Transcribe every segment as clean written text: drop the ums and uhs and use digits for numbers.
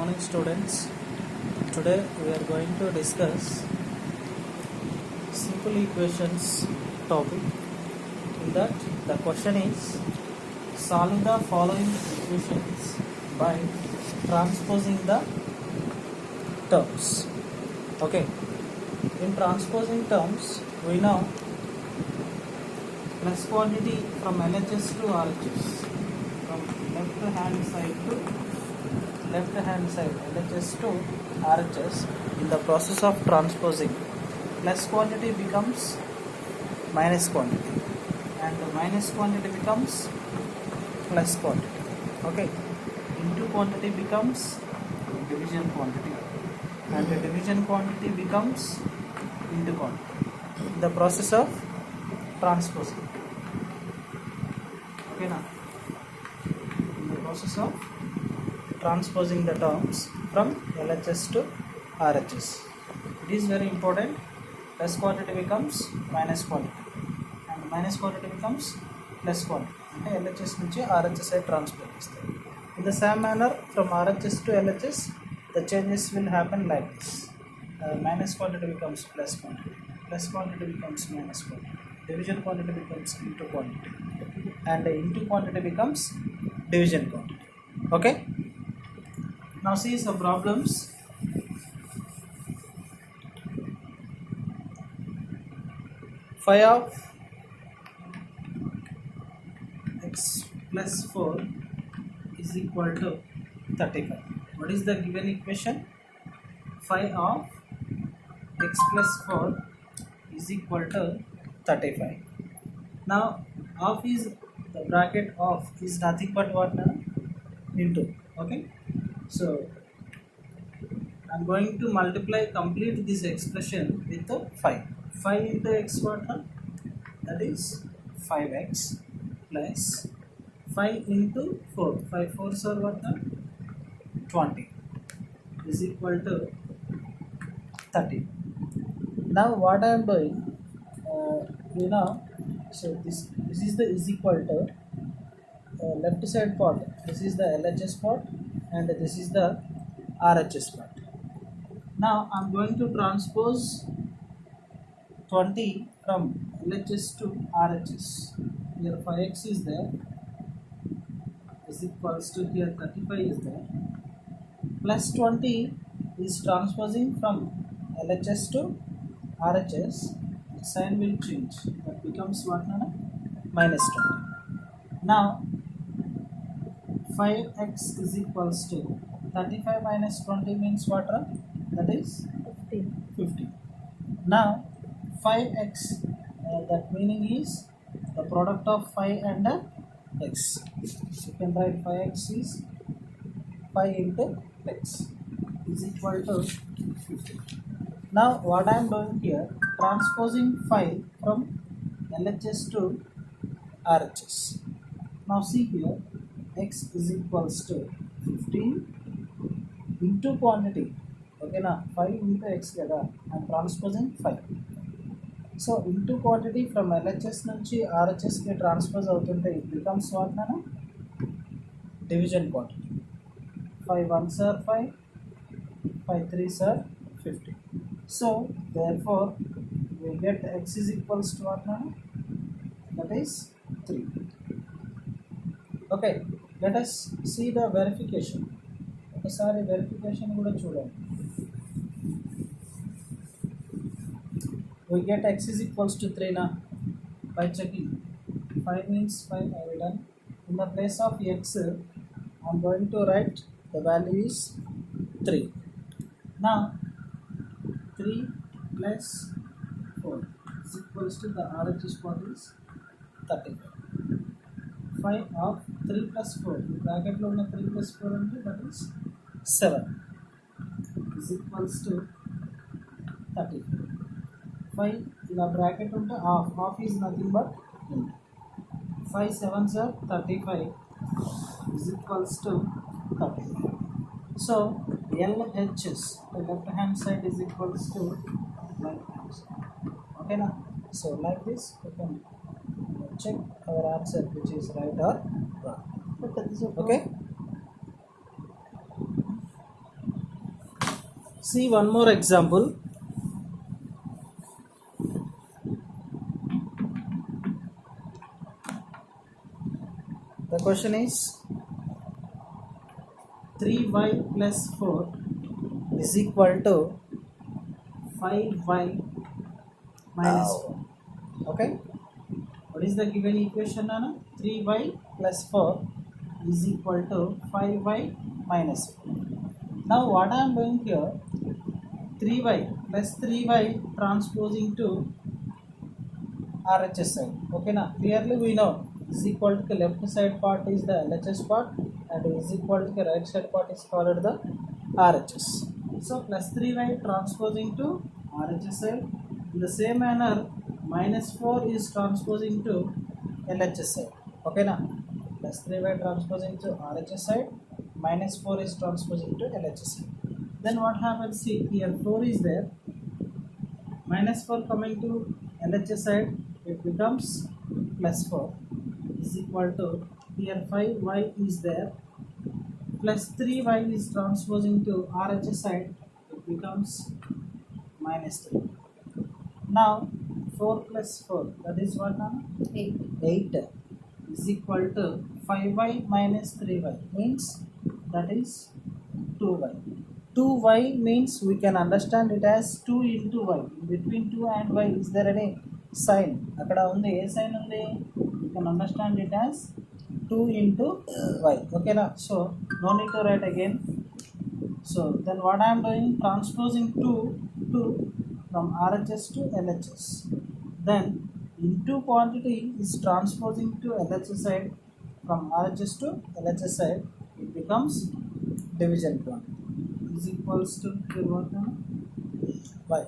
morning students. Today we are going to discuss simple equations topic. In that the question is solve the following equations by transposing the terms. Okay, in transposing terms we know plus quantity from LHS to RHS, from left hand side LHS to RHS. In the process of transposing, plus quantity becomes minus quantity and the minus quantity becomes plus quantity. Okay, into quantity becomes division quantity and the division quantity becomes into quantity in the process of transposing. Okay, now in the process of transposing the terms from LHS to RHS, it is very important. Plus quantity becomes minus quantity and minus quantity becomes plus quantity. అంటే LHS నుంచి RHS side transfer చేస్తారు. In the same manner, from RHS to LHS, the changes will happen like this. Minus quantity becomes plus quantity becomes minus quantity, division quantity becomes into quantity, and into quantity becomes division quantity. Okay, now see some problems. Phi of x plus 4 is equal to 35. What is the given equation? Phi of x plus 4 is equal to 35. Now of is the bracket of is nothing but what now? Into. Okay, so I'm going to multiply complete this expression with 5. 5 into x what now? That is 5x plus 5 into 4. 5 4s are what now? 20 is equal to 30. Now what I am doing, so this is the is equal to left side part. This is the LHS part and this is the RHS part. Now I am going to transpose 20 from LHS to RHS. Here 5x is there, is equals to here 35 is there, plus 20 is transposing from LHS to RHS. The sign will change, that becomes what now? Minus 20. Now 5x is equals to 35 minus 20 means what? That is 50. Now 5x, that meaning is the product of 5 and x. You can write 5x is 5 into x is equal to 50. Now what I am doing here, transposing 5 from LHS to RHS. Now see here, x is equals to 15 into quantity. Okay, now 5 into x kada, I am transposing 5. So into quantity from LHS నుంచి RHS కి transpose అవుతుంటే it becomes what now? Division quantity. 5 1s are 5, 5 3s are 50. So therefore we get x is equals to what now? That is 3. Okay, let us see the verification. ఒకసారి verification కూడా చూడండి. We get x is equals to 3 now by checking. 5 means 5 I have done. In the place of x I am going to write the value is 3. Now 3 plus 4 is equals to the RHS part is 35. 5 of 3 plus 4, the bracket lo unna 3 plus 4 ante that is 7 is equals to 35. 5 ఇలా bracket ఉంటే half is nothing but 5 7s are 35 is equals to 35. So LHS, the left hand side is equals to right hand side. Okay now, so like this you can check our answer which is right or wrong. Okay. See one more example. The question is 3y plus 4 is equal to 5y minus 4. Okay, what is the given equation, Nana? 3y plus 4 is equal to 5y minus 4. Now what I am doing here, 3y plus 3y transposing to RHS side. Okay, now clearly we know is equal to the left side part is the LHS part and is equal to the right side part is called the RHS. So plus 3y transposing to RHS side. In the same manner, minus 4 is transposing to LHS side. Okay, now plus 3y transposing to RHS side, minus 4 is transposing to LHS side. Then what happens? See here 4 is there, minus 4 coming to LHS side, it becomes plus 4 is equal to here 5y is there, plus 3y is transposing to RHS side, it becomes minus 3. Now 4 plus 4, that is what now? 8 is equal to 5y minus 3y, means that is 2y. 2y means we can understand it as 2 into y. Between 2 and y, is there any sign? Akkada undi, a sign undi? You can understand it as 2 into y. Okay, na? So no need to write again. So then what I am doing, transposing 2 from RHS to LHS. Then into quantity is transposing to LHS side, from RHS to LHS side, it becomes division quantity is equals to what now? Y.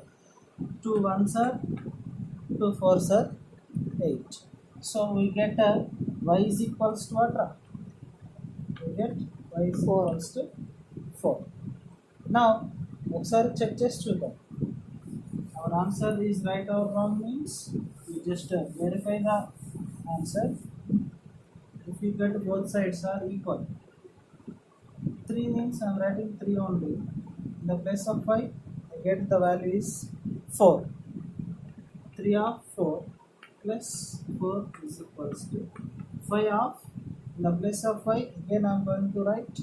2 ones are 2 fours are 8. So we get y is equals to what? We get y is equals to 4. Now ఒకసారి check చేసి చూద్దాం. Our answer is right or wrong means we just verify the answer. If you get both sides are equal, 3 means I am writing 3 only. In the place of 5, I get the value is 4. 3 of 4 plus 4 is equals to 5 of, in the place of 5, again I am going to write,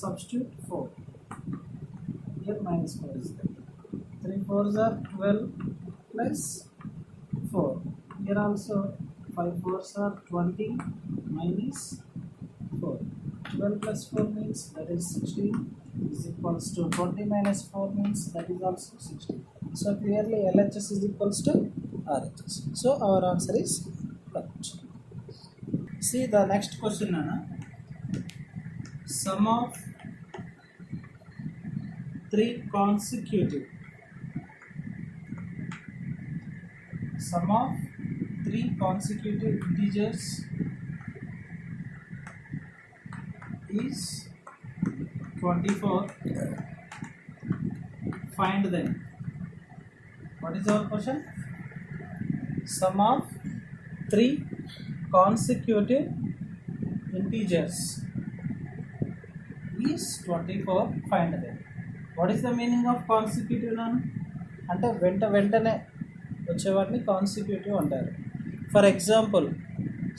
substitute 4. Here minus 4 is there. 3 4s are 12 plus 4. Here also 5 4s are 20 minus 4. 12 plus 4 means that is 16 is equals to 20 minus 4 means that is also 16. So clearly LHS is equals to RHS. So our answer is correct. See the next question, Nana. Sum of 3 consecutive integers is 24. Find them. What is our question? Sum of 3 consecutive integers is 24. Find them. What is the meaning of consecutive? అంటే వెంటనే వచ్చేవాటిని consecutive అంటారు. For example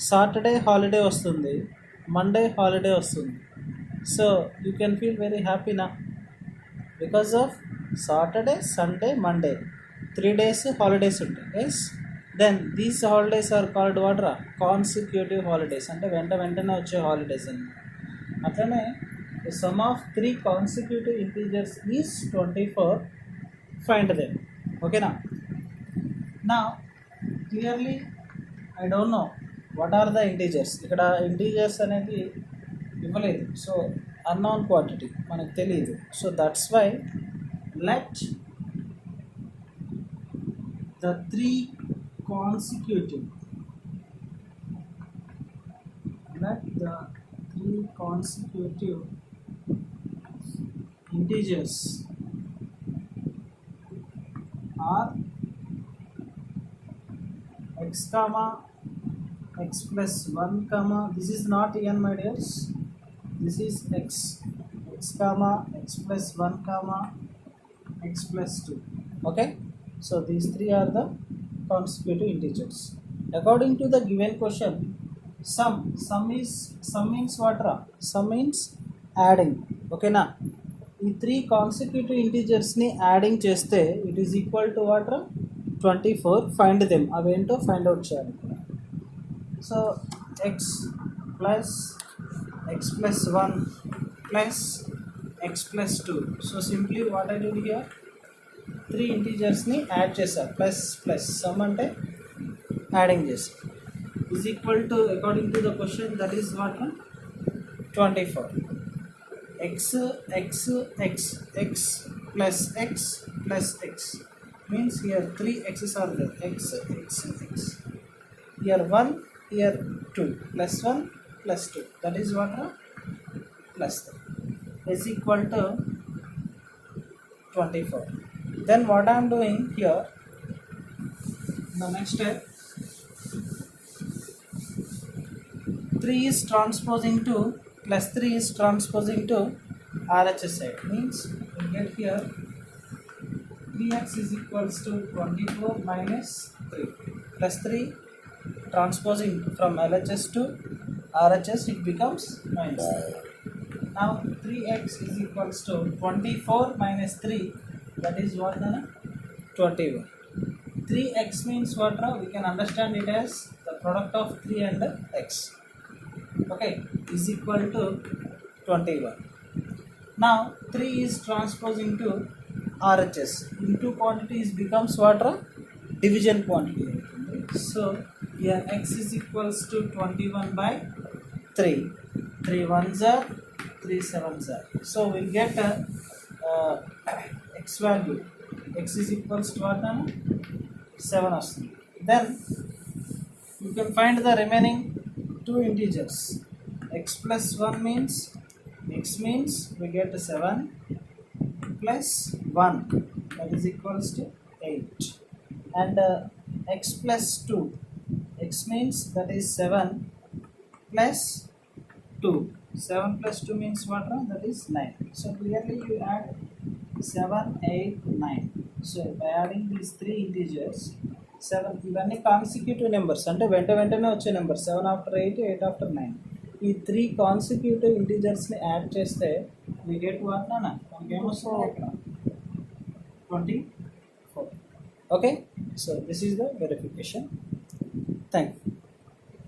Saturday holiday వస్తుంది, Monday holiday వస్తుంది. So you can feel very happy నా, because of Saturday Sunday Monday 3 days holidays ఉంటాయి. Yes, then these holidays are called what రా? Consecutive holidays, అంటే వెంటనే వచ్చే హాలిడేస్ అన్నమాట. అట్లనే the sum of 3 consecutive integers is 24. Find them. Okay, now clearly I don't know what are the integers. ikkada integers anedi ఇవ్వలేదు, so unknown quantity మనకు తెలియదు. So that's why let the 3 consecutive integers are x comma x plus 1 comma, this is not n my dears, this is x comma x plus 1 comma x plus 2. Okay, so these three are the consecutive integers. According to the given question, sum means what ra? Sum means adding. Okay na, ఈ three consecutive ఇంటీజర్స్ని adding చేస్తే it is equal to what రా? 24. Find them, అవేంటో find out చేయాలి. So x plus 1 plus x plus 2. So simply what I did here, three ఇంటీజర్స్ని add చేశా, plus plus sum అంటే adding చేశా, is equal to according to the question that is what 24. x plus x means here three x's are there, x. Here 1, here 2, plus 1 plus 2, that is what plus 3 is equal to 24. Then what I am doing here, the next step, 3 is transposing to plus 3 is transposing to RHS side, means we get here 3x is equals to 24 minus 3 plus 3 transposing from LHS to RHS, it becomes minus 3. Now 3x is equals to 24 minus 3, that is what 21. 3x means what now? We can understand it as the product of 3 and x. Okay, is equal to 21. Now 3 is transposing to RHS. Into quantities becomes what? Division quantity. So here x is equals to 21 by 3. 3 ones are, 3 sevens are. So we get x value. X is equals to what? 7. Then you can find the remaining two integers. X plus 1 means we get 7 plus 1, that is equals to 8, and x plus 2, x means that is 7 plus 2. 7 plus 2 means what? That is 9. So clearly you add 7, 8, 9. So by adding these three integers, 7, ఇవన్నీ consecutive numbers, అంటే వెంటనే వచ్చే numbers. 7 after 8, 8 after 9. ఈ three consecutive ఇంటీజర్స్ని add చేస్తే we get what? మనకేమొస్తుంది ఇక్కడ 24. Okay, so this is the verification. Thank you.